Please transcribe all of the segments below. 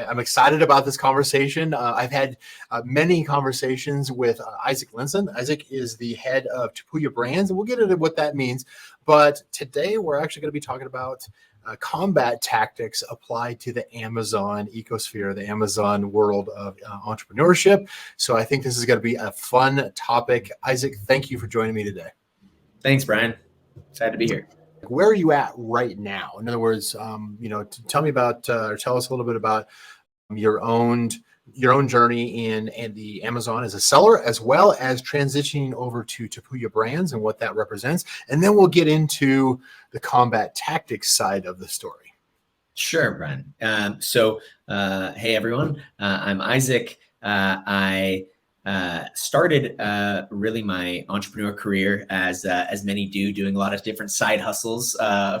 I'm excited about this conversation. I've had many conversations with Isaac Linson. Isaac is the head of Tapuya Brands, and we'll get into what that means. But today we're actually going to be talking about combat tactics applied to the Amazon ecosphere, the Amazon world of entrepreneurship. So I think this is going to be a fun topic. Isaac, thank you for joining me today. Thanks, Brian. Excited to be here. Where are you at right now? In other words, tell me about, or tell us a little bit about your own journey in the Amazon as a seller, as well as transitioning over to Tapuya Brands and what that represents. And then we'll get into the combat tactics side of the story. Sure, Brian. Hey, everyone. I'm Isaac. I started really my entrepreneur career as many do, doing a lot of different side hustles,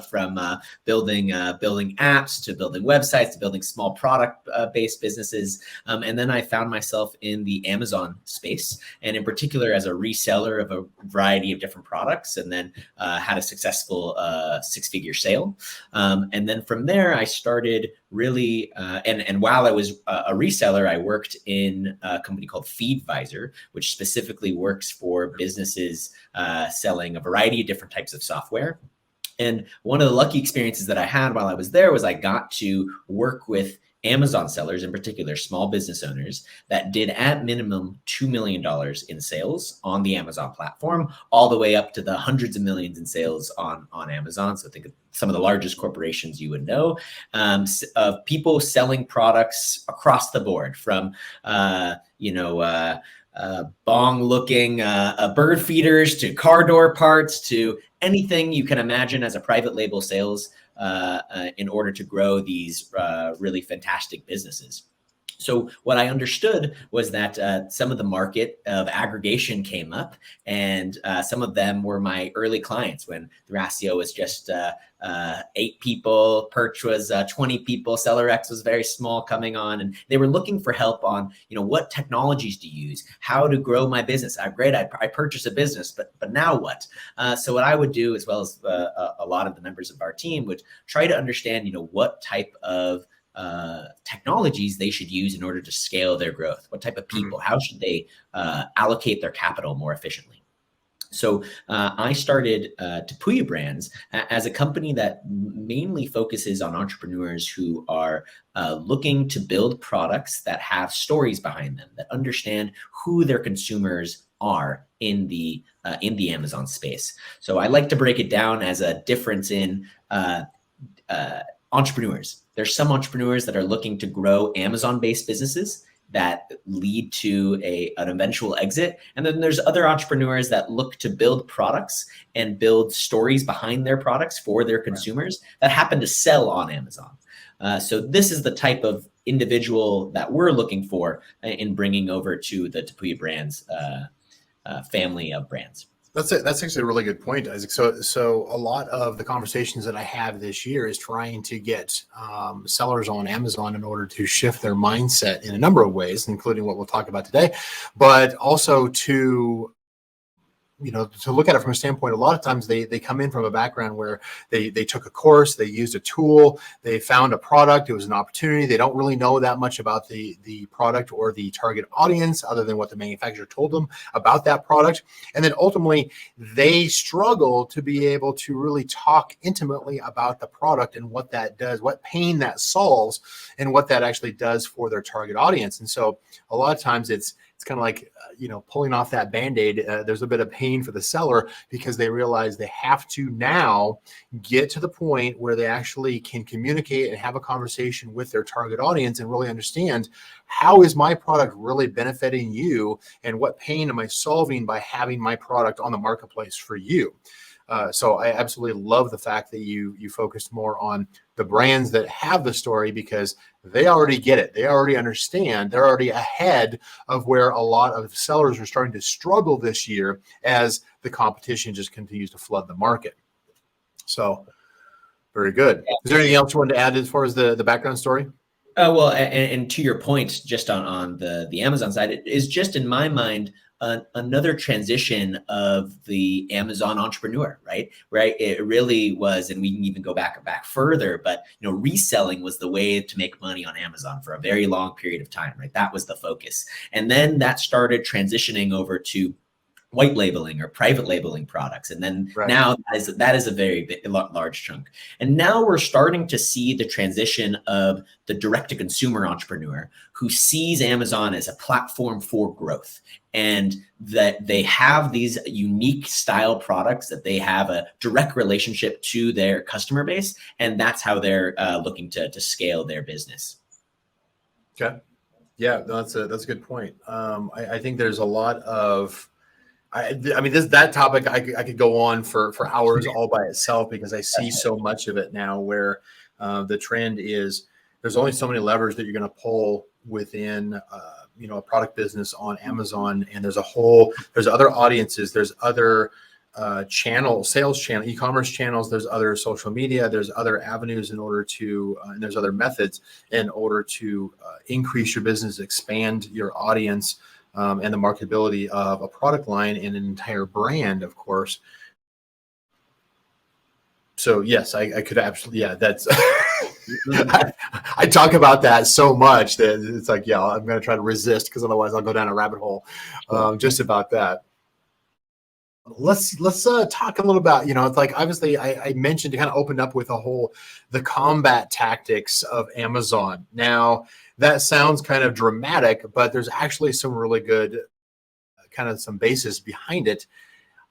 from building apps to building websites to building small product based businesses. And then I found myself in the Amazon space, and in particular as a reseller of a variety of different products, and then had a successful 6-figure sale. And then from there, I started really, and while I was a reseller, I worked in a company called Feedvisor, which specifically works for businesses selling a variety of different types of software. And one of the lucky experiences that I had while I was there was I got to work with Amazon sellers, in particular small business owners, that did at minimum $2 million in sales on the Amazon platform, all the way up to the hundreds of millions in sales on Amazon. So think of some of the largest corporations you would know, of people selling products across the board, from bong-looking bird feeders to car door parts to anything you can imagine as a private label sales in order to grow these really fantastic businesses. So what I understood was that some of the market of aggregation came up, and some of them were my early clients when Thrasio was just 8 people, Perch was 20 people, SellerX was very small coming on, and they were looking for help on, what technologies to use, how to grow my business. I purchased a business, but now what? So what I would do, as well as a lot of the members of our team, would try to understand, what type of technologies they should use in order to scale their growth. What type of people? How should they allocate their capital more efficiently? So I started Tapuya Brands as a company that mainly focuses on entrepreneurs who are looking to build products that have stories behind them, that understand who their consumers are in the Amazon space. So I like to break it down as a difference in entrepreneurs. There's some entrepreneurs that are looking to grow Amazon-based businesses that lead to an eventual exit. And then there's other entrepreneurs that look to build products and build stories behind their products for their consumers that happen to sell on Amazon. So this is the type of individual that we're looking for in bringing over to the Tapuya Brands family of brands. That's actually a really good point, Isaac. So a lot of the conversations that I have this year is trying to get sellers on Amazon in order to shift their mindset in a number of ways, including what we'll talk about today, but also to look at it from a standpoint. A lot of times they come in from a background where they took a course, they used a tool, they found a product, it was an opportunity. They don't really know that much about the product or the target audience other than what the manufacturer told them about that product. And then ultimately they struggle to be able to really talk intimately about the product and what that does, what pain that solves, and what that actually does for their target audience. And so a lot of times it's kind of like, pulling off that Band-Aid. There's a bit of pain for the seller because they realize they have to now get to the point where they actually can communicate and have a conversation with their target audience and really understand, how is my product really benefiting you, and what pain am I solving by having my product on the marketplace for you? So I absolutely love the fact that you focused more on the brands that have the story, because they already get it. They already understand. They're already ahead of where a lot of sellers are starting to struggle this year as the competition just continues to flood the market. So very good. Is there anything else you wanted to add as far as the background story? Well, and to your point, just on the Amazon side, it is just, in my mind, another transition of the Amazon entrepreneur, right? Right. It really was, and we can even go back further, but reselling was the way to make money on Amazon for a very long period of time, right? That was the focus. And then that started transitioning over to white labeling or private labeling products. And then now that is a very large chunk. And now we're starting to see the transition of the direct to consumer entrepreneur who sees Amazon as a platform for growth, and that they have these unique style products that they have a direct relationship to their customer base. And that's how they're looking to scale their business. Okay. Yeah, that's a good point. I think there's a lot of, I mean, that topic I could go on for hours all by itself, because I see so much of it now where the trend is there's only so many levers that you're going to pull within a product business on Amazon, and there's other audiences, there's other sales channel, e-commerce channels, there's other social media, there's other avenues in order to and there's other methods in order to increase your business, expand your audience, and the marketability of a product line and an entire brand, of course. So yes, I could absolutely, yeah, that's, I talk about that so much that it's like, yeah, I'm going to try to resist, because otherwise I'll go down a rabbit hole just about that. Let's talk a little about, it's like, obviously I mentioned, kind of opened up with the combat tactics of Amazon. Now that sounds kind of dramatic, but there's actually some really good kind of some basis behind it.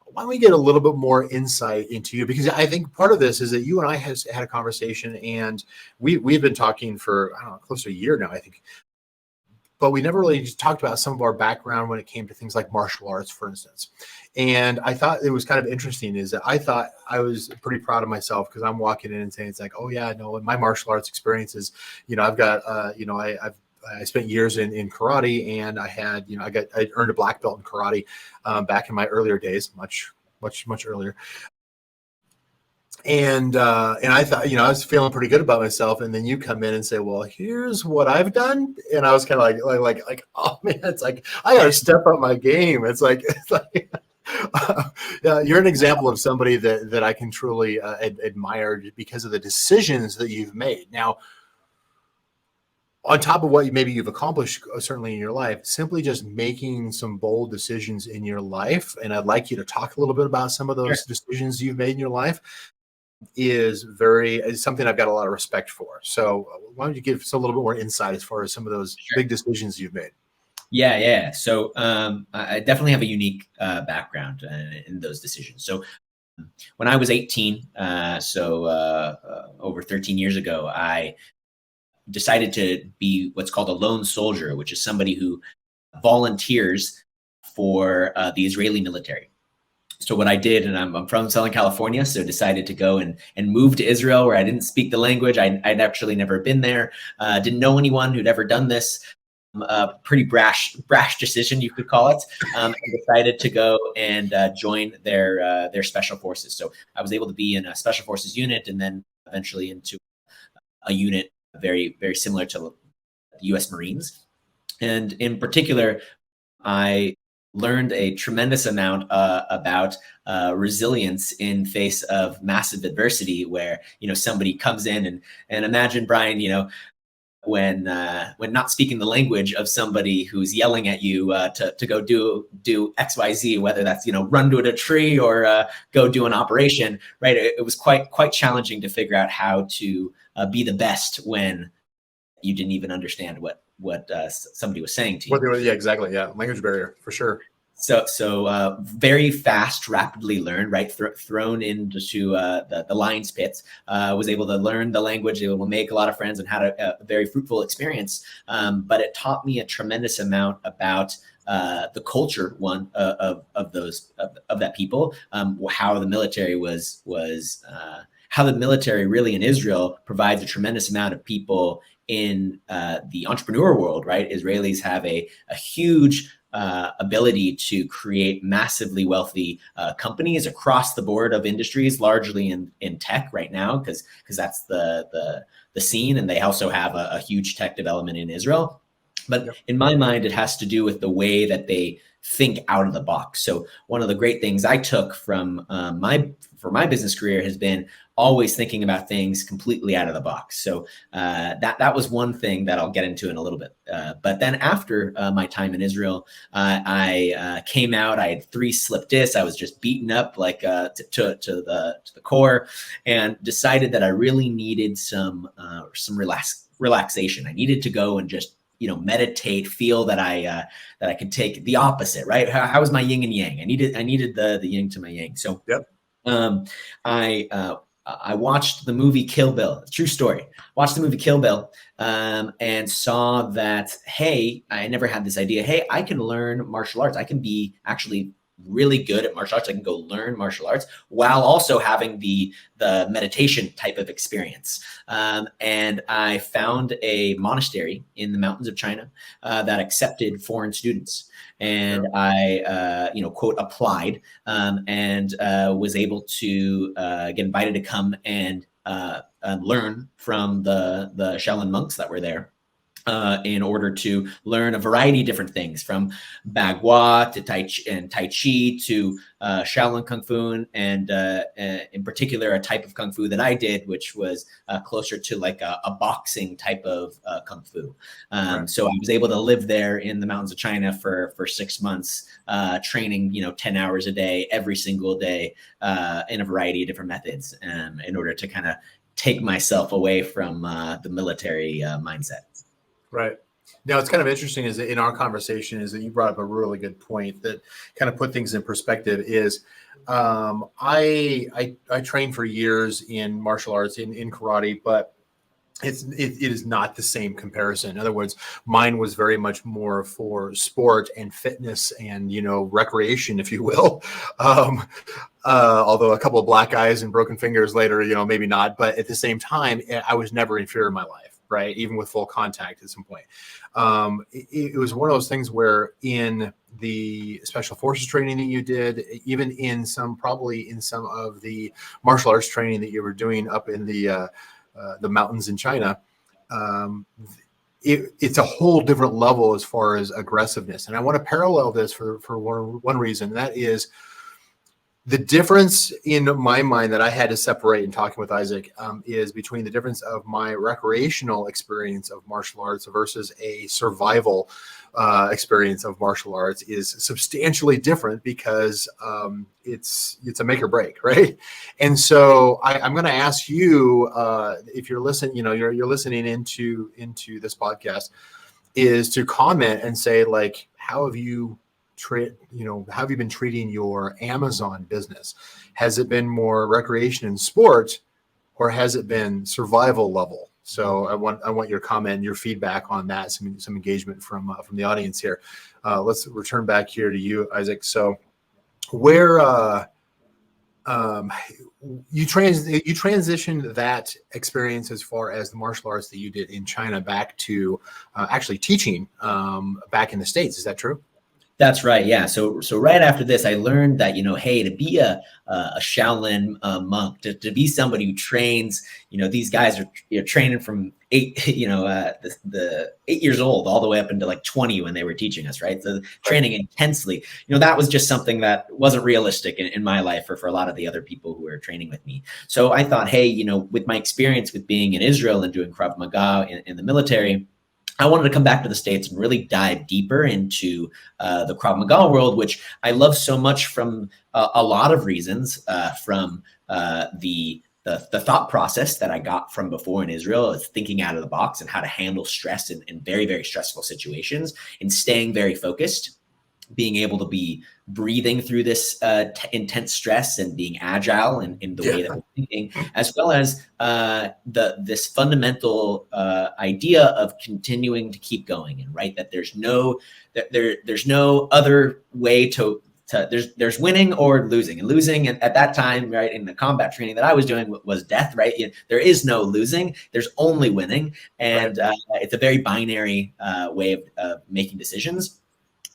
Why don't we get a little bit more insight into you? Because I think part of this is that you and I have had a conversation, and we've been talking for, I don't know, close to a year now, I think. But we never really talked about some of our background when it came to things like martial arts, for instance. And I thought it was kind of interesting is that I thought I was pretty proud of myself, because I'm walking in and saying, it's like, oh yeah, no, in my martial arts experiences, I've got, I spent years in karate, and I earned a black belt in karate back in my earlier days, much earlier. And I thought, I was feeling pretty good about myself. And then you come in and say, well, here's what I've done. And I was kind of like, oh man, it's like, I got to step up my game. It's like you're an example of somebody that I can truly admire because of the decisions that you've made. Now, on top of what maybe you've accomplished certainly in your life, simply just making some bold decisions in your life. And I'd like you to talk a little bit about some of those decisions you've made in your life. Is something I've got a lot of respect for. So why don't you give us a little bit more insight as far as some of those big decisions you've made? Yeah. So I definitely have a unique background in those decisions. So when I was 18, over 13 years ago, I decided to be what's called a lone soldier, which is somebody who volunteers for the Israeli military. So what I did, and I'm from Southern California, so decided to go and move to Israel, where I didn't speak the language. I'd actually never been there, didn't know anyone who'd ever done this. Pretty brash decision, you could call it. I decided to go and join their special forces. So I was able to be in a special forces unit, and then eventually into a unit very, very similar to the U.S. Marines. And in particular, I learned a tremendous amount about resilience in face of massive adversity, where somebody comes in and imagine, Brian, when not speaking the language of somebody who's yelling at you to go do XYZ, whether that's run to a tree or go do an operation, right? It was quite challenging to figure out how to be the best when you didn't even understand what somebody was saying to you. Yeah, exactly. Yeah, language barrier for sure. So very fast, rapidly learned, right? Thrown into the lion's pits, was able to learn the language, able to make a lot of friends, and had a very fruitful experience. But it taught me a tremendous amount about the culture of that people, how the military how the military really in Israel provides a tremendous amount of people in the entrepreneur world, right? Israelis have a huge ability to create massively wealthy companies across the board of industries, largely in tech right now, because that's the scene, and they also have a huge tech development in Israel. But in my mind, it has to do with the way that they think out of the box. So one of the great things I took from my business career has been always thinking about things completely out of the box. So that was one thing that I'll get into in a little bit. But then after my time in Israel, I came out. I had 3 slip discs. I was just beaten up like to the core, and decided that I really needed some relaxation. I needed to go and just meditate, feel that I could take the opposite, right? How was my yin and yang? I needed the yin to my yang. So Yep. I watched the movie Kill Bill. True story. Watched the movie Kill Bill and saw that, hey, I never had this idea. Hey, I can learn martial arts. I can be actually really good at martial arts. I can go learn martial arts while also having the meditation type of experience. And I found a monastery in the mountains of China that accepted foreign students. And I, quote, applied and was able to get invited to come and learn from the Shaolin monks that were there. In order to learn a variety of different things, from Bagua to Tai Chi to Shaolin Kung Fu, and in particular a type of Kung Fu that I did, which was closer to like a boxing type of Kung Fu. So I was able to live there in the mountains of China for 6 months, training 10 hours a day, every single day, in a variety of different methods, in order to kind of take myself away from the military mindset. Right. Now, it's kind of interesting is that in our conversation is that you brought up a really good point that kind of put things in perspective is I trained for years in martial arts in karate, but it is not the same comparison. In other words, mine was very much more for sport and fitness and, recreation, if you will. Although a couple of black eyes and broken fingers later, maybe not. But at the same time, I was never in fear of my life. Right. Even with full contact at some point. It was one of those things where in the special forces training that you did, even probably in some of the martial arts training that you were doing up in the mountains in China, it's a whole different level as far as aggressiveness. And I want to parallel this for one reason. That is, the difference in my mind that I had to separate in talking with Isaac is between the difference of my recreational experience of martial arts versus a survival experience of martial arts is substantially different because it's a make or break, right? And so I'm going to ask you if you're listening, you're listening into this podcast, is to comment and say, like, how have you been treating your Amazon business? Has it been more recreation and sport, or has it been survival level? So I want your comment, your feedback on that, some engagement from the audience here. Let's return back here to you, Isaac. So where you transitioned that experience as far as the martial arts that you did in China back to actually teaching back in the States. Is that true? That's right. Yeah. So right after this, I learned that, hey, to be a Shaolin monk, to be somebody who trains, these guys are training from 8 years old all the way up into like 20 when they were teaching us, right? So training intensely, that was just something that wasn't realistic in my life or for a lot of the other people who were training with me. So I thought, hey, with my experience with being in Israel and doing Krav Maga in the military, I wanted to come back to the States and really dive deeper into the Krav Maga world, which I love so much from a lot of reasons, from the thought process that I got from before in Israel, is thinking out of the box and how to handle stress in very, very stressful situations and staying very focused, being able to be breathing through this intense stress and being agile in the way that we're thinking, as well as this fundamental idea of continuing to keep going, and right, that there's no other way to there's winning or losing, and losing at that time, right, in the combat training that I was doing was death, right? There is no losing, there's only winning, and it's a very binary way of making decisions.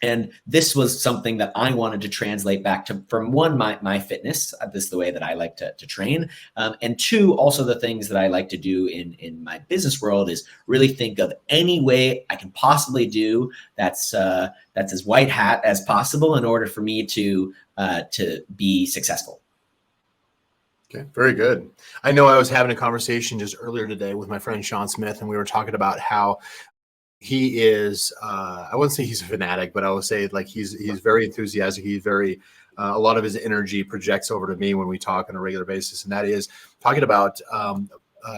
And this was something that I wanted to translate back to, from one, my fitness. This is the way that I like to train. And two, also the things that I like to do in my business world is really think of any way I can possibly do that's as white hat as possible in order for me to be successful. Okay, very good. I know I was having a conversation just earlier today with my friend Sean Smith, and we were talking about how he is, I wouldn't say he's a fanatic, but I would say like he's very enthusiastic. He's very, a lot of his energy projects over to me when we talk on a regular basis. And that is talking about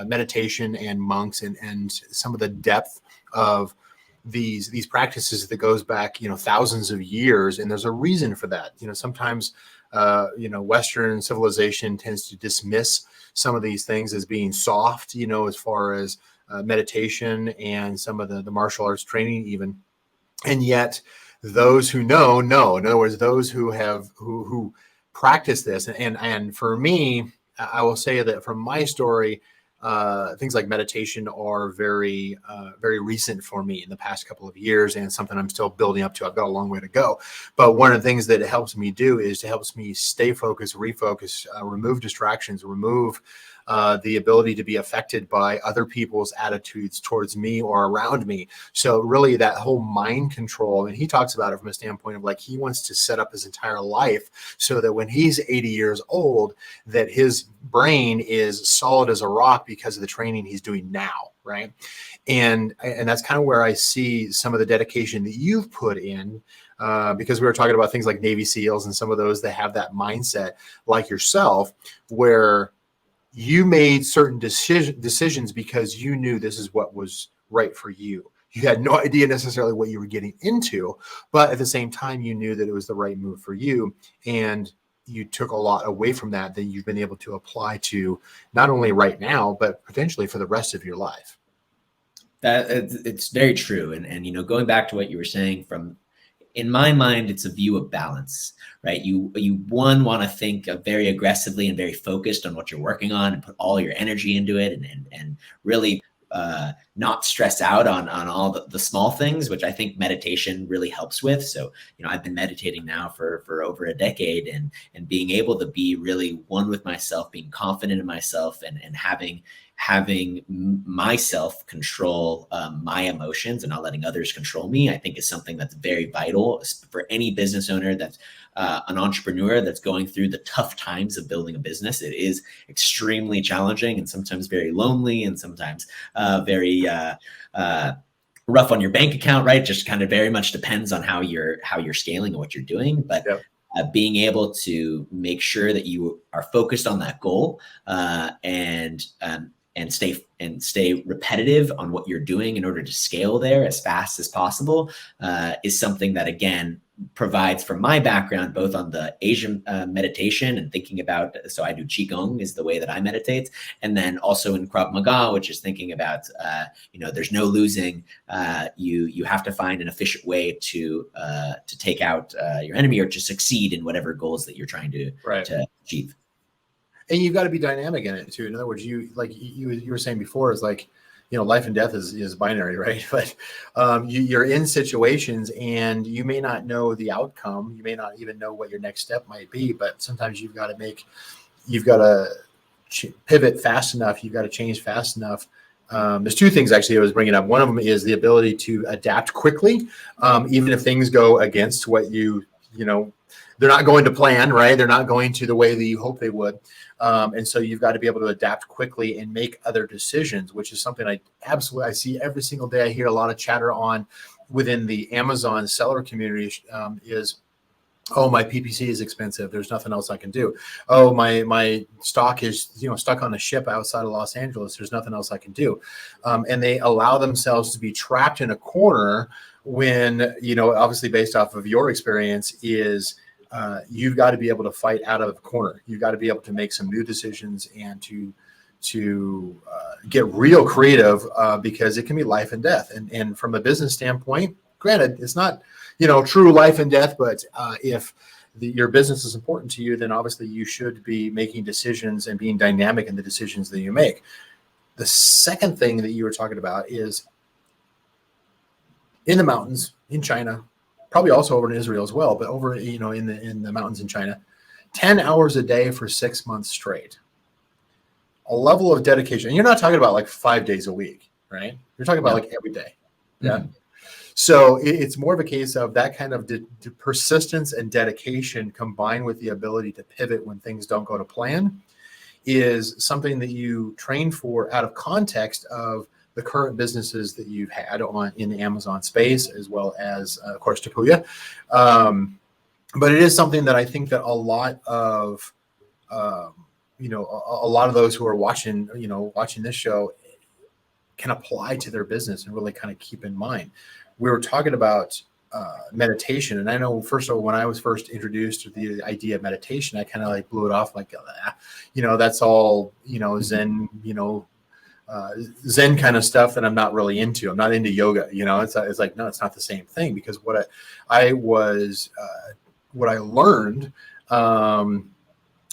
meditation and monks and some of the depth of these practices that goes back, thousands of years. And there's a reason for that. Sometimes, Western civilization tends to dismiss some of these things as being soft, as far as meditation and some of the martial arts training even. And yet those who know, in other words, those who have, who practice this. And for me, I will say that from my story, things like meditation are very, very recent for me in the past couple of years, and something I'm still building up to. I've got a long way to go. But one of the things that it helps me do is it helps me stay focused, refocus, remove distractions, remove the ability to be affected by other people's attitudes towards me or around me. So really that whole mind control, and he talks about it from a standpoint of like, he wants to set up his entire life so that when he's 80 years old, that his brain is solid as a rock because of the training he's doing now. Right. And that's kind of where I see some of the dedication that you've put in, because we were talking about things like Navy SEALs and some of those that have that mindset like yourself, where you made certain decisions because you knew this is what was right for you. You had no idea necessarily what you were getting into, but at the same time, you knew that it was the right move for you. And you took a lot away from that you've been able to apply to not only right now, but potentially for the rest of your life. That it's very true. And going back to what you were saying, in my mind, it's a view of balance, right? You want to think very aggressively and very focused on what you're working on and put all your energy into it, and really not stress out on all the small things, which I think meditation really helps with. So, I've been meditating now for over a decade, and being able to be really one with myself, being confident in myself, and having myself control my emotions and not letting others control me, I think is something that's very vital for any business owner that's an entrepreneur that's going through the tough times of building a business. It is extremely challenging and sometimes very lonely, and sometimes very rough on your bank account, right? Just kind of very much depends on how you're scaling and what you're doing. But yep. Being able to make sure that you are focused on that goal and stay repetitive on what you're doing in order to scale there as fast as possible is something that, again, provides, from my background, both on the Asian meditation and thinking about, so I do Qigong is the way that I meditate. And then also in Krav Maga, which is thinking about, there's no losing. You have to find an efficient way to take out your enemy or to succeed in whatever goals that you're trying to achieve. And you've got to be dynamic in it too. In other words, you were saying before, is like, life and death is binary, right? But you're in situations and you may not know the outcome. You may not even know what your next step might be, but sometimes you've got to pivot fast enough. You've got to change fast enough. There's two things actually I was bringing up. One of them is the ability to adapt quickly, even if things go against what they're not going to plan, right? They're not going to the way that you hope they would. And so you've got to be able to adapt quickly and make other decisions, which is something I see every single day. I hear a lot of chatter on within the Amazon seller community is, oh, my PPC is expensive. There's nothing else I can do. Oh, my stock is, stuck on a ship outside of Los Angeles. There's nothing else I can do. And they allow themselves to be trapped in a corner when, obviously based off of your experience is, you've got to be able to fight out of the corner. You've got to be able to make some new decisions and to get real creative because it can be life and death. And from a business standpoint, granted, it's not, true life and death, but if your business is important to you, then obviously you should be making decisions and being dynamic in the decisions that you make. The second thing that you were talking about is in the mountains in China, probably also over in Israel as well, but over, in the mountains in China, 10 hours a day for 6 months straight. A level of dedication. And you're not talking about like 5 days a week, right? You're talking about like every day. Yeah. Mhm. So it's more of a case of that kind of persistence and dedication combined with the ability to pivot when things don't go to plan is something that you train for out of context of the current businesses that you've had in the Amazon space, as well as, of course, Tapuya. But it is something that I think that a lot of, a lot of those who are watching this show can apply to their business and really kind of keep in mind. We were talking about meditation, and I know, first of all, when I was first introduced to the idea of meditation, I kind of like blew it off like, that's all, Zen, Zen kind of stuff that I'm not really into. I'm not into yoga. It's like, no, it's not the same thing, because what I learned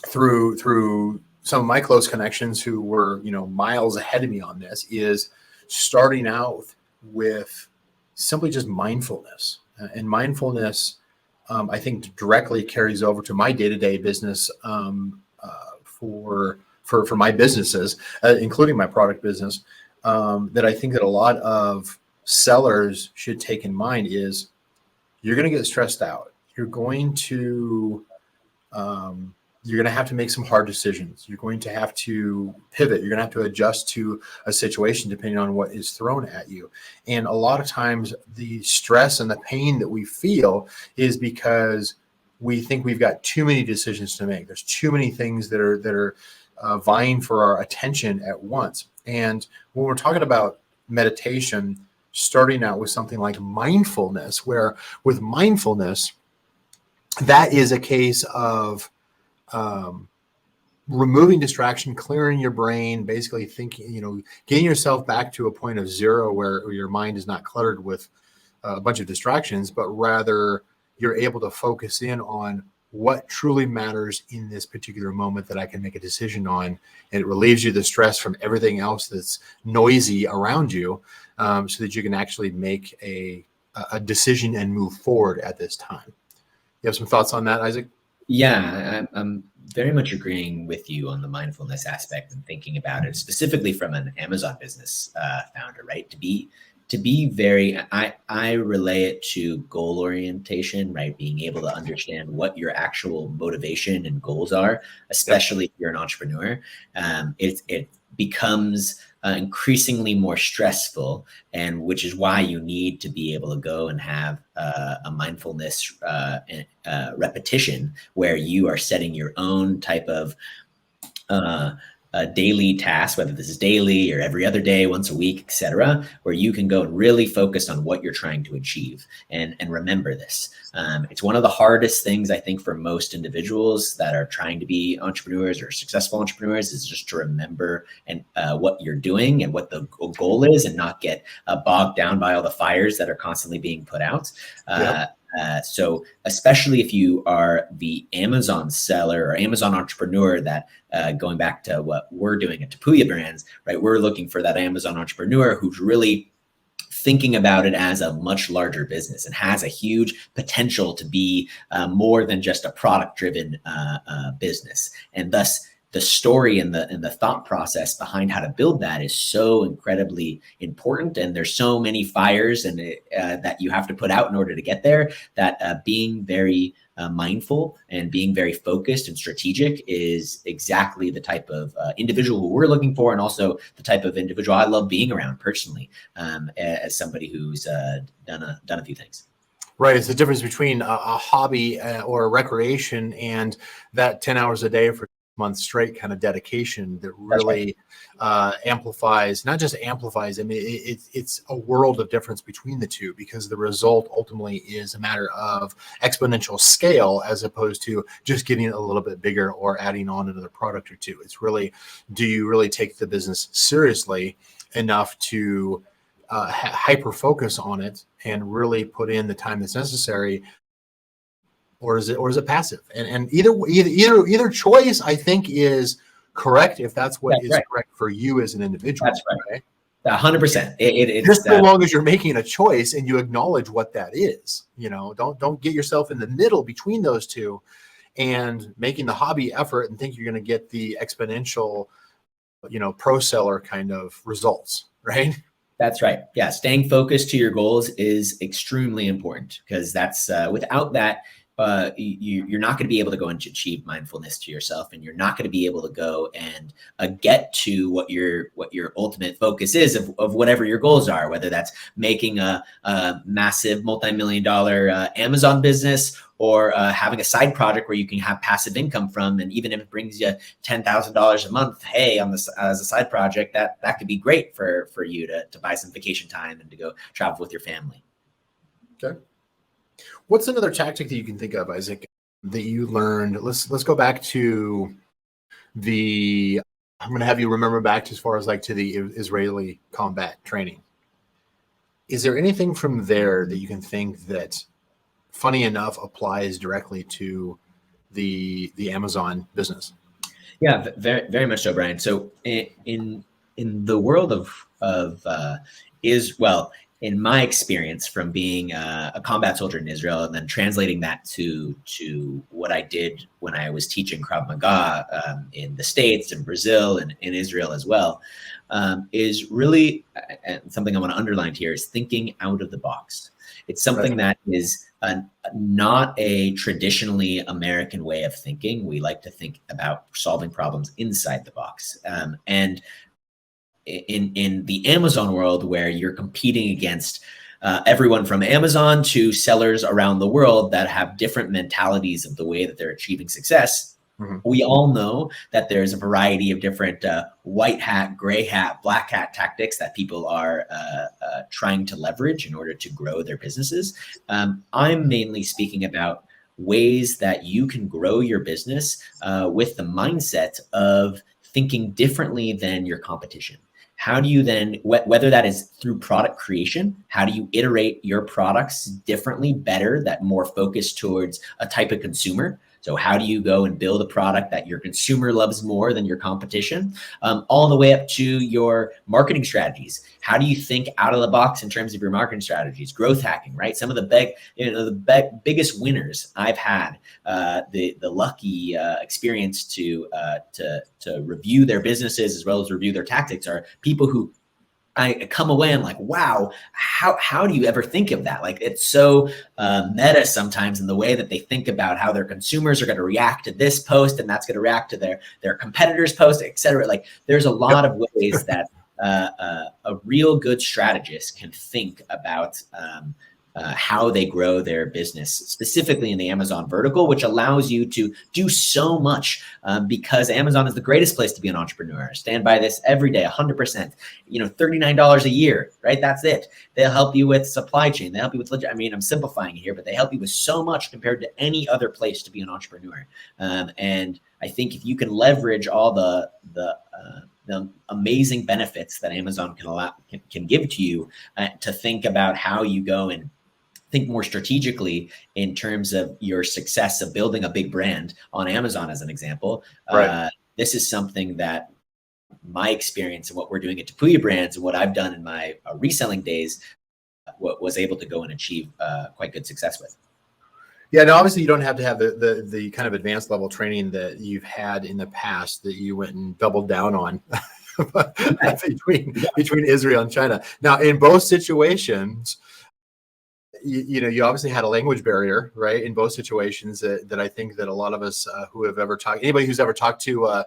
through some of my close connections who were, miles ahead of me on this, is starting out with simply just mindfulness. And mindfulness, I think, directly carries over to my day-to-day business for my businesses, including my product business, that I think that a lot of sellers should take in mind is you're going to get stressed out. You're going to have to make some hard decisions. You're going to have to pivot. You're going to have to adjust to a situation depending on what is thrown at you. And a lot of times the stress and the pain that we feel is because we think we've got too many decisions to make. There's too many things that are vying for our attention at once. And when we're talking about meditation, starting out with something like mindfulness, where with mindfulness, that is a case of removing distraction, clearing your brain, basically thinking, getting yourself back to a point of zero where your mind is not cluttered with a bunch of distractions, but rather you're able to focus in on what truly matters in this particular moment that I can make a decision on. And it relieves you the stress from everything else that's noisy around you, so that you can actually make a decision and move forward at this time. You have some thoughts on that, Isaac? Yeah, I'm very much agreeing with you on the mindfulness aspect and thinking about it specifically from an Amazon business founder, right? To be very, I relay it to goal orientation, right? Being able to understand what your actual motivation and goals are, especially if you're an entrepreneur. It becomes increasingly more stressful, and which is why you need to be able to go and have a mindfulness repetition where you are setting your own type of daily task, whether this is daily or every other day, once a week, etc., where you can go and really focus on what you're trying to achieve and remember this. It's one of the hardest things, I think, for most individuals that are trying to be entrepreneurs or successful entrepreneurs, is just to remember and what you're doing and what the goal is, and not get bogged down by all the fires that are constantly being put out. So especially if you are the Amazon seller or Amazon entrepreneur that, going back to what we're doing at Tapuya Brands, right? We're looking for that Amazon entrepreneur who's really thinking about it as a much larger business and has a huge potential to be more than just a product-driven business. And thus, the story and the thought process behind how to build that is so incredibly important. And there's so many fires and that you have to put out in order to get there, that being very mindful and being very focused and strategic is exactly the type of individual who we're looking for, and also the type of individual I love being around personally, as somebody who's done a few things. Right. It's the difference between a hobby or a recreation and that 10 hours a day for months straight kind of dedication that really amplifies, not just amplifies, I mean, it's a world of difference between the two, because the result ultimately is a matter of exponential scale, as opposed to just getting it a little bit bigger or adding on another product or two. It's really, do you really take the business seriously enough to hyper focus on it and really put in the time that's necessary, or is it passive? And either choice, I think, is correct if that's what is correct for you as an individual. That's right. 100%. Just so long as you're making a choice and you acknowledge what that is. Don't get yourself in the middle between those two and making the hobby effort and think you're going to get the exponential, pro seller kind of results, right? That's right. Yeah. Staying focused to your goals is extremely important, because that's without that, you're not going to be able to go and achieve mindfulness to yourself, and you're not going to be able to go and get to what your ultimate focus is of whatever your goals are, whether that's making a massive multi-million-dollar Amazon business, or having a side project where you can have passive income from, and even if it brings you $10,000 a month, hey, as a side project, that could be great for you to buy some vacation time and to go travel with your family. Okay. What's another tactic that you can think of, Isaac, that you learned? Let's go back to I'm going to have you remember back to as far as to the Israeli combat training. Is there anything from there that you can think that, funny enough, applies directly to the Amazon business? Yeah, very, very much so, Brian. So in the world of in my experience from being a combat soldier in Israel, and then translating that to what I did when I was teaching Krav Maga in the States and Brazil and in Israel as well, is really something I want to underline here, is thinking out of the box. It's something that is not a traditionally American way of thinking. We like to think about solving problems inside the box. And in the Amazon world, where you're competing against everyone from Amazon to sellers around the world that have different mentalities of the way that they're achieving success, we all know that there's a variety of different white hat, gray hat, black hat tactics that people are trying to leverage in order to grow their businesses. I'm mainly speaking about ways that you can grow your business with the mindset of thinking differently than your competition. How do you then, whether that is through product creation, how do you iterate your products differently, better, that more focused towards a type of consumer? So how do you go and build a product that your consumer loves more than your competition, all the way up to your marketing strategies? How do you think out of the box in terms of your marketing strategies? Growth hacking, right? Some of the biggest winners I've had the lucky experience to review their businesses as well as review their tactics are people who I come away and like, wow, how do you ever think of that? Like, it's so meta sometimes in the way that they think about how their consumers are going to react to this post, and that's going to react to their competitors' post, et cetera. Like, there's a lot of ways that a real good strategist can think about how they grow their business, specifically in the Amazon vertical, which allows you to do so much because Amazon is the greatest place to be an entrepreneur. I stand by this every day, 100%. $39 a year, right? That's it. They'll help you with supply chain. They'll help you with I'm simplifying it here, but they help you with so much compared to any other place to be an entrepreneur. And I think if you can leverage all the amazing benefits that Amazon can give to you, to think about how you go and think more strategically in terms of your success of building a big brand on Amazon, as an example. Right. This is something that my experience and what we're doing at Tapuya Brands and what I've done in my reselling days was able to go and achieve quite good success with. Yeah, now obviously you don't have to have the kind of advanced level training that you've had in the past that you went and doubled down on between Israel and China. Now, in both situations, you obviously had a language barrier, right? In both situations that I think that a lot of us who have ever anybody who's ever talked to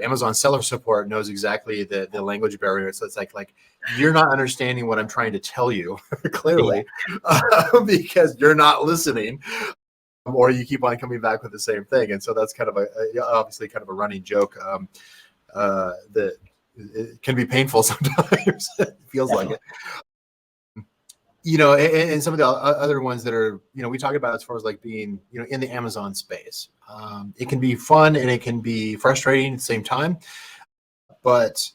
Amazon seller support knows exactly the language barrier. So it's like you're not understanding what I'm trying to tell you clearly, because you're not listening, or you keep on coming back with the same thing. And so that's kind of obviously kind of a running joke that it can be painful sometimes. It feels like it. And some of the other ones that are, we talk about as far as like being, in the Amazon space. It can be fun and it can be frustrating at the same time. But,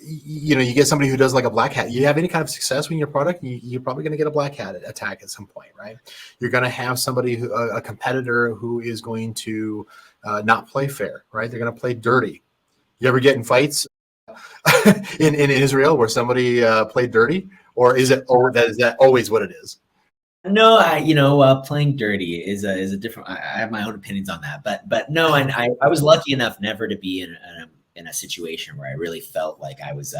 you get somebody who does like a black hat. You have any kind of success with your product, you're probably going to get a black hat attack at some point, right? You're going to have somebody, a competitor who is going to not play fair, right? They're going to play dirty. You ever get in fights in Israel where somebody played dirty, or is that always what it is? No, playing dirty is a different. I have my own opinions on that, but no, and I was lucky enough never to be in a situation where I really felt like I was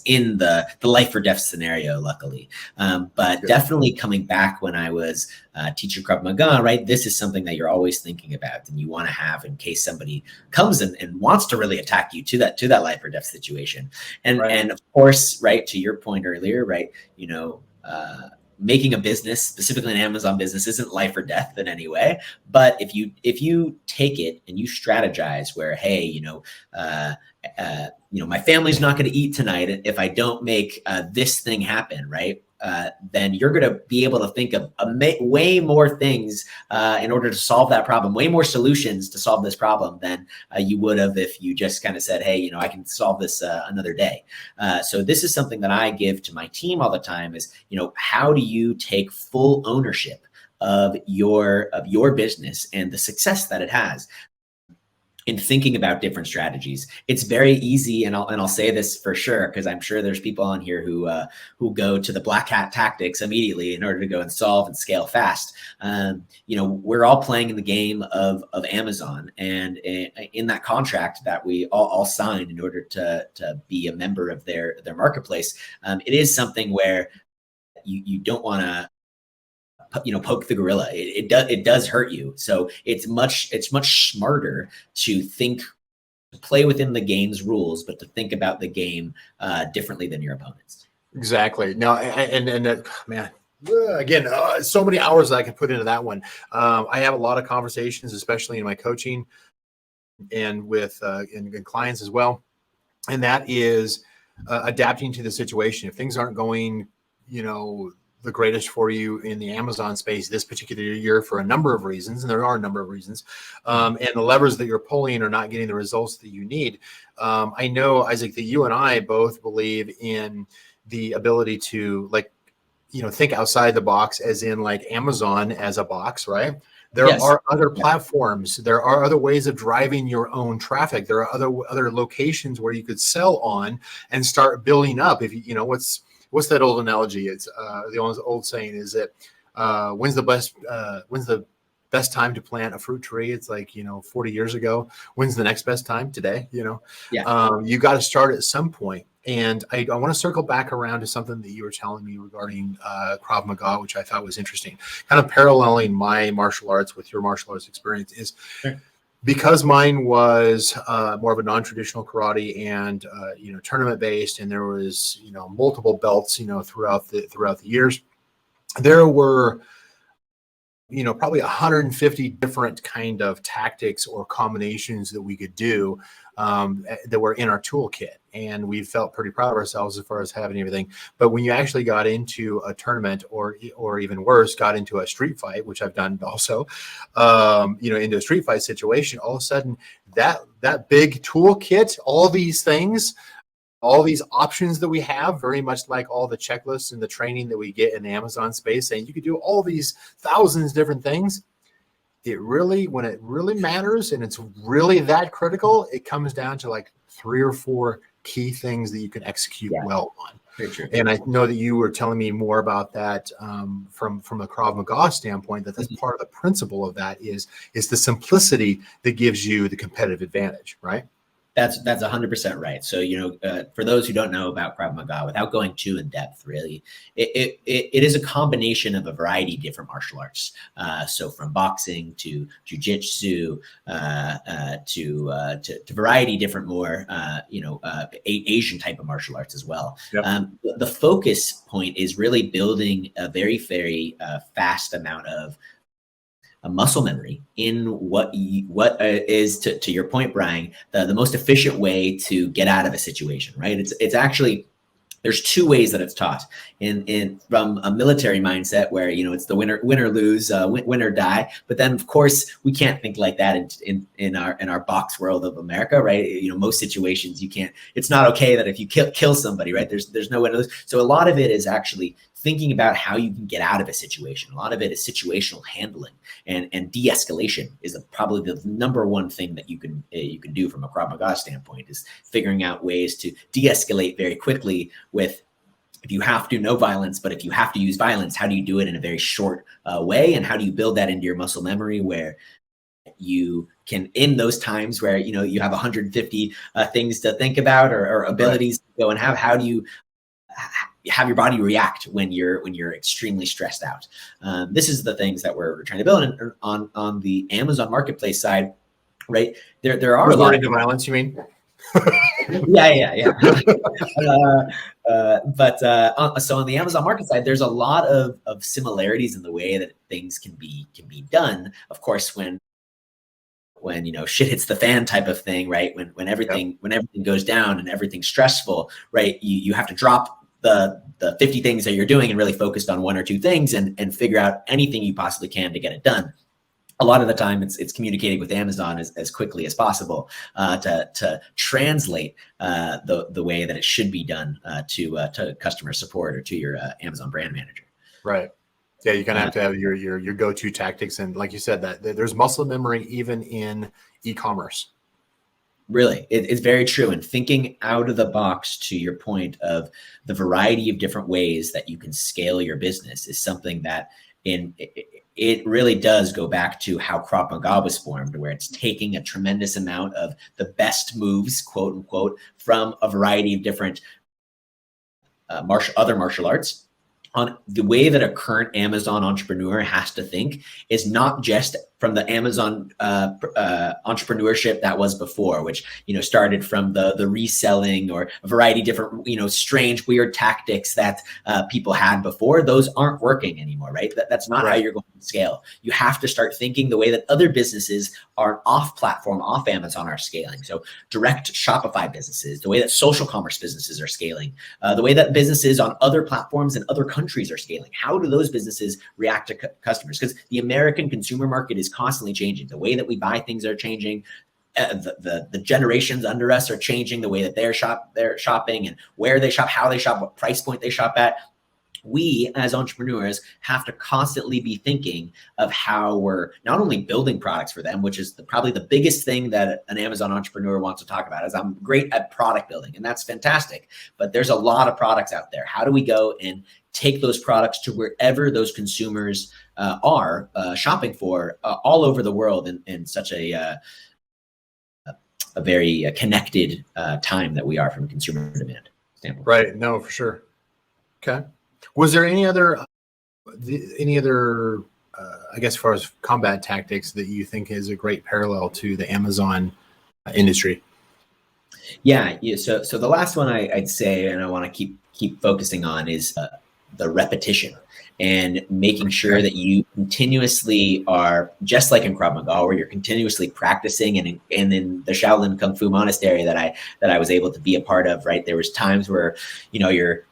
in the life or death scenario. Luckily, but definitely coming back when I was teaching Krav Maga, right? This is something that you're always thinking about, and you want to have in case somebody comes and wants to really attack you to that life or death situation, and of course, right, to your point earlier, right, making a business, specifically an Amazon business, isn't life or death in any way. But if you take it and you strategize where, hey, my family's not going to eat tonight if I don't make this thing happen, right? Then you're going to be able to think of way more things in order to solve that problem, way more solutions to solve this problem than you would have if you just kind of said, hey, I can solve this another day. So this is something that I give to my team all the time is, how do you take full ownership of your business and the success that it has? In thinking about different strategies, it's very easy, and I'll say this for sure because I'm sure there's people on here who go to the black hat tactics immediately in order to go and solve and scale fast. We're all playing in the game of Amazon, and in that contract that we all signed in order to be a member of their marketplace, it is something where you don't want to poke the gorilla. It does hurt you. So it's much smarter to play within the game's rules, but to think about the game differently than your opponents. Exactly. Now, and man, again, so many hours that I could put into that one. I have a lot of conversations, especially in my coaching and with and clients as well. And that is adapting to the situation. If things aren't going, the greatest for you in the Amazon space this particular year for a number of reasons, and there are a number of reasons, and the levers that you're pulling are not getting the results that you need. I know, Isaac, that you and I both believe in the ability to think outside the box, as in like Amazon as a box, right? There are other platforms. There are other ways of driving your own traffic. There are other locations where you could sell on and start building up. If what's that old analogy? It's the old saying is that when's the best time to plant a fruit tree? It's like 40 years ago. When's the next best time? Today. You got to start at some point. And I want to circle back around to something that you were telling me regarding Krav Maga, which I thought was interesting. Kind of paralleling my martial arts with your martial arts experience is. Sure. Because mine was more of a non-traditional karate and tournament based, and there was multiple belts throughout the years. There were probably 150 different kind of tactics or combinations that we could do that were in our toolkit, and we felt pretty proud of ourselves as far as having everything. But when you actually got into a tournament, or even worse, got into a street fight, which I've done also, into a street fight situation, all of a sudden that big toolkit, all these things, all these options that we have, very much like all the checklists and the training that we get in the Amazon space, saying you could do all these thousands of different things. When it really matters and it's really that critical, it comes down to like 3 or 4 key things that you can execute well on. And I know that you were telling me more about that from a Krav Maga standpoint, that's part of the principle of that is the simplicity that gives you the competitive advantage, right? That's 100% right. So, for those who don't know about Krav Maga, without going too in depth, really, it is a combination of a variety of different martial arts. So from boxing to jujitsu to variety different more, Asian type of martial arts as well. Yep. The focus point is really building a very, very fast amount of a muscle memory in what is, to your point, Brian, the most efficient way to get out of a situation, right? It's actually, there's 2 ways that it's taught in from a military mindset where, it's the win or lose, win or die. But then of course we can't think like that in our box world of America, right? Most situations you can't, it's not okay that if you kill somebody, right? There's no win or lose. So a lot of it is actually thinking about how you can get out of a situation. A lot of it is situational handling, and de-escalation is probably the number one thing that you can do from a Krav Maga standpoint, is figuring out ways to de-escalate very quickly with, if you have to, no violence, but if you have to use violence, how do you do it in a very short way? And how do you build that into your muscle memory, where you can, in those times where, you have 150 things to think about, or abilities to go and have, how do you have your body react when you're extremely stressed out? This is the things that we're trying to build. And on the Amazon Marketplace side, right, there are a lot of violence, you mean? yeah. So on the Amazon Market side, there's a lot of similarities in the way that things can be done. Of course, when shit hits the fan type of thing, right? When everything goes down and everything's stressful, right? You have to drop the 50 things that you're doing and really focused on one or two things and figure out anything you possibly can to get it done. A lot of the time it's communicating with Amazon as quickly as possible to translate the way that it should be done to customer support or to your Amazon brand manager. Right. Yeah, you kind of have to have your go-to tactics, and like you said, that there's muscle memory even in e-commerce. Really, it's very true. And thinking out of the box, to your point of the variety of different ways that you can scale your business, is something that it really does go back to how Krav Maga was formed, where it's taking a tremendous amount of the best moves, quote unquote, from a variety of different other martial arts. On the way that a current Amazon entrepreneur has to think is not just from the Amazon entrepreneurship that was before, which started from the reselling or a variety of different strange, weird tactics that people had before. Those aren't working anymore, right? That's not how you're going to scale. You have to start thinking the way that other businesses are off-platform, off Amazon, are scaling. So direct Shopify businesses, the way that social commerce businesses are scaling, the way that businesses on other platforms and other countries are scaling. How do those businesses react to customers? Because the American consumer market is constantly changing. The way that we buy things are changing. The generations under us are changing. The way that they're shopping and where they shop, how they shop, what price point they shop at. We as entrepreneurs have to constantly be thinking of how we're not only building products for them, which is probably the biggest thing that an Amazon entrepreneur wants to talk about, is I'm great at product building, and that's fantastic, but there's a lot of products out there. How do we go and take those products to wherever those consumers are shopping for all over the world in such a very connected time that we are from a consumer demand standpoint? Right. No, for sure. Okay. Was there any other, I guess, as far as combat tactics that you think is a great parallel to the Amazon industry? Yeah. So the last one I'd say, and I want to keep focusing on, is the repetition, and making sure that you continuously are, just like in Krav Maga, where you're continuously practicing. And in the Shaolin Kung Fu monastery that I was able to be a part of, right, there was times where you're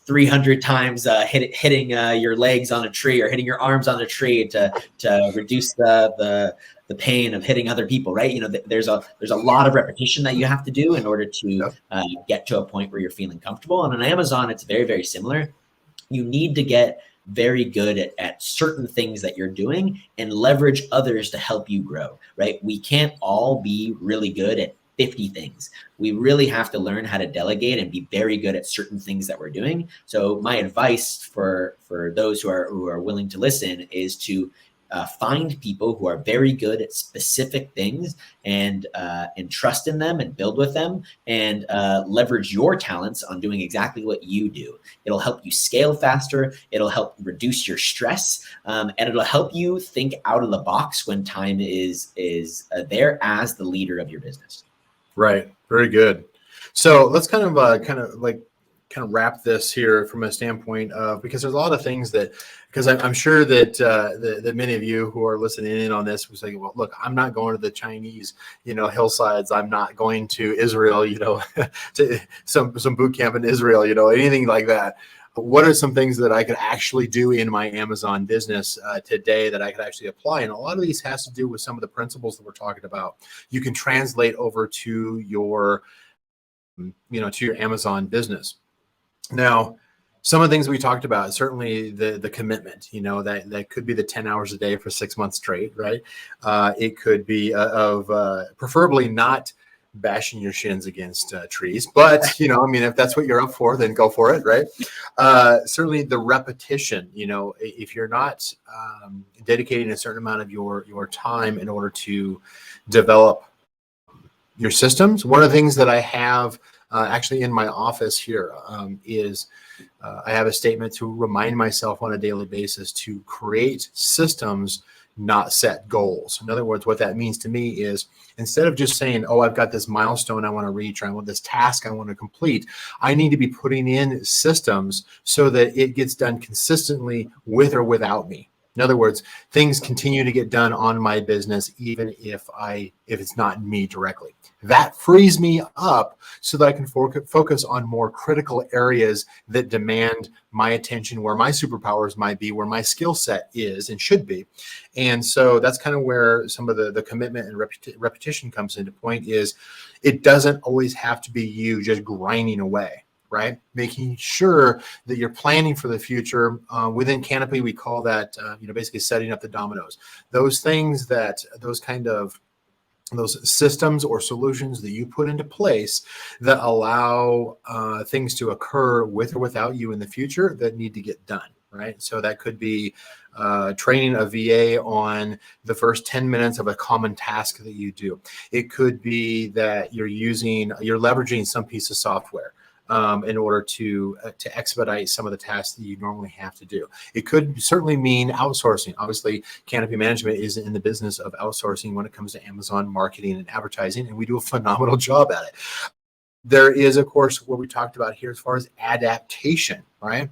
300 times hitting your legs on a tree, or hitting your arms on a tree to reduce the pain of hitting other people, right? There's a lot of repetition that you have to do in order to get to a point where you're feeling comfortable. And on Amazon, it's very, very similar. You need to get very good at certain things that you're doing and leverage others to help you grow, right? We can't all be really good at 50 things. We really have to learn how to delegate and be very good at certain things that we're doing. So my advice for those who are willing to listen is to find people who are very good at specific things, and trust in them and build with them, and leverage your talents on doing exactly what you do. It'll help you scale faster. It'll help reduce your stress, and it'll help you think out of the box when time is there as the leader of your business. Right. Very good. So let's kind of wrap this here from a standpoint of, because there's a lot of things that, because I'm sure that that many of you who are listening in on this was like, well, look, I'm not going to the Chinese, hillsides. I'm not going to Israel, to some boot camp in Israel, anything like that. What are some things that I could actually do in my Amazon business today that I could actually apply? And a lot of these has to do with some of the principles that we're talking about. You can translate over to your, to your Amazon business. Now, Some of the things we talked about, certainly the commitment, that could be the 10 hours a day for 6 months straight, right? It could be preferably not bashing your shins against trees, but if that's what you're up for, then go for it, right? Certainly the repetition, if you're not dedicating a certain amount of your time in order to develop your systems. One of the things that I have actually in my office here is I have a statement to remind myself on a daily basis to create systems, not set goals. In other words, what that means to me is instead of just saying, oh, I've got this milestone I want to reach, or I want this task I want to complete, I need to be putting in systems so that it gets done consistently with or without me. In other words, things continue to get done on my business, even if it's not me directly. That frees me up so that I can focus on more critical areas that demand my attention, where my superpowers might be, where my skill set is and should be. And so that's kind of where some of the commitment and repetition comes into point. Is it doesn't always have to be you just grinding away. Right? Making sure that you're planning for the future. Within Canopy, we call that, basically setting up the dominoes. Those things those systems or solutions that you put into place that allow things to occur with or without you in the future that need to get done. Right? So that could be training a VA on the first 10 minutes of a common task that you do. It could be that you're leveraging some piece of software in order to expedite some of the tasks that you normally have to do. It could certainly mean outsourcing. Obviously, Canopy Management is in the business of outsourcing when it comes to Amazon marketing and advertising, and we do a phenomenal job at it. There is, of course, what we talked about here as far as adaptation, right?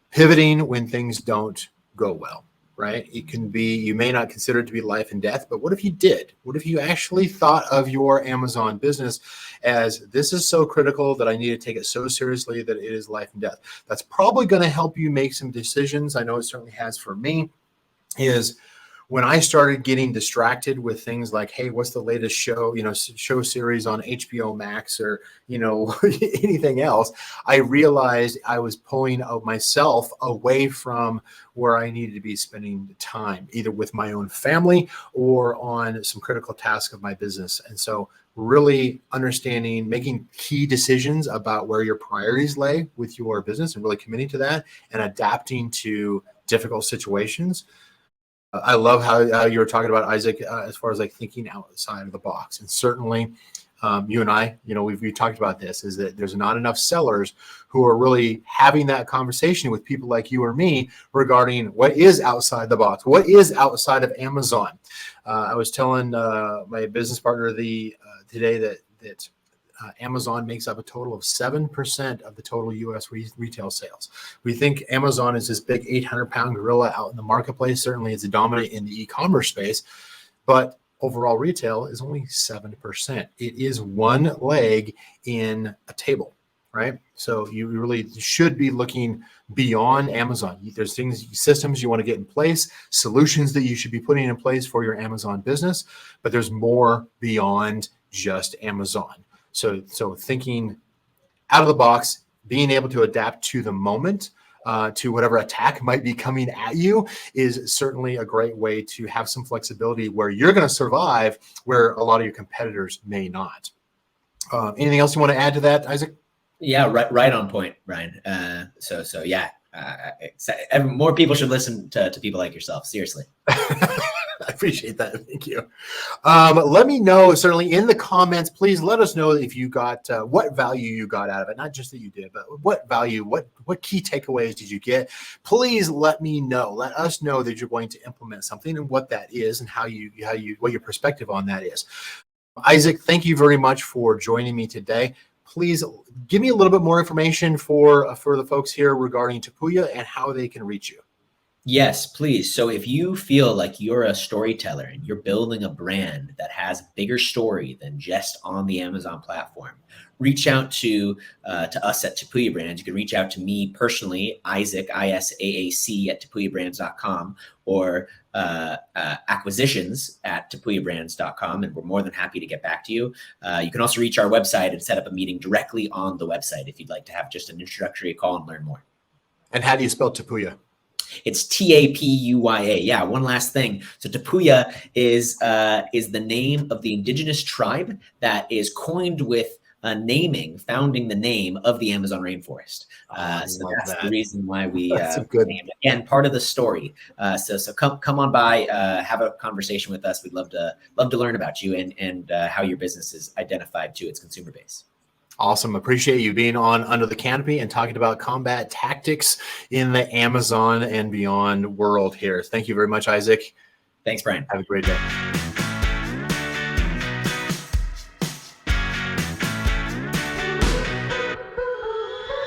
Pivoting when things don't go well. Right? It can be, you may not consider it to be life and death, but what if you did? What if you actually thought of your Amazon business as, this is so critical that I need to take it so seriously that it is life and death? That's probably going to help you make some decisions. I know it certainly has for me. Is when I started getting distracted with things like, hey, what's the latest show, show series on HBO Max or, anything else, I realized I was pulling myself away from where I needed to be spending the time, either with my own family or on some critical tasks of my business. And so really understanding, making key decisions about where your priorities lay with your business and really committing to that and adapting to difficult situations. I love how you were talking about, Isaac, as far as like thinking outside of the box. And certainly you and I, we've talked about this, is that there's not enough sellers who are really having that conversation with people like you or me regarding what is outside the box, what is outside of Amazon. I was telling my business partner today that Amazon makes up a total of 7% of the total U.S. retail sales. We think Amazon is this big 800-pound gorilla out in the marketplace. Certainly, it's dominant in the e-commerce space, but overall retail is only 7%. It is one leg in a table, right? So you really should be looking beyond Amazon. There's systems you want to get in place, solutions that you should be putting in place for your Amazon business, but there's more beyond just Amazon. So thinking out of the box, being able to adapt to the moment, to whatever attack might be coming at you, is certainly a great way to have some flexibility where you're going to survive, where a lot of your competitors may not. Anything else you want to add to that, Isaac? Yeah, right on point, Ryan. So yeah, more people should listen to people like yourself. Seriously. I appreciate that. Thank you. Let me know, certainly in the comments, please let us know if you got what value you got out of it. Not just that you did, but what value, what key takeaways did you get? Please let me know. Let us know that you're going to implement something and what that is and what your perspective on that is. Isaac, thank you very much for joining me today. Please give me a little bit more information for the folks here regarding Tapuya and how they can reach you. Yes, please. So if you feel like you're a storyteller and you're building a brand that has a bigger story than just on the Amazon platform, reach out to us at Tapuya Brands. You can reach out to me personally, Isaac, ISAAC at tapuyabrands.com, or acquisitions at tapuyabrands.com, and we're more than happy to get back to you. You can also reach our website and set up a meeting directly on the website if you'd like to have just an introductory call and learn more. And how do you spell Tapuya? It's Tapuya. Yeah. One last thing. So Tapuya is the name of the indigenous tribe that is coined with founding the name of the Amazon rainforest. So that's the reason why we That's a good. named it. Again, part of the story. So come on by, have a conversation with us. We'd love to learn about you and how your business is identified to its consumer base. Awesome. Appreciate you being on Under the Canopy and talking about combat tactics in the Amazon and beyond world here. Thank you very much, Isaac. Thanks, Brian. Have a great day.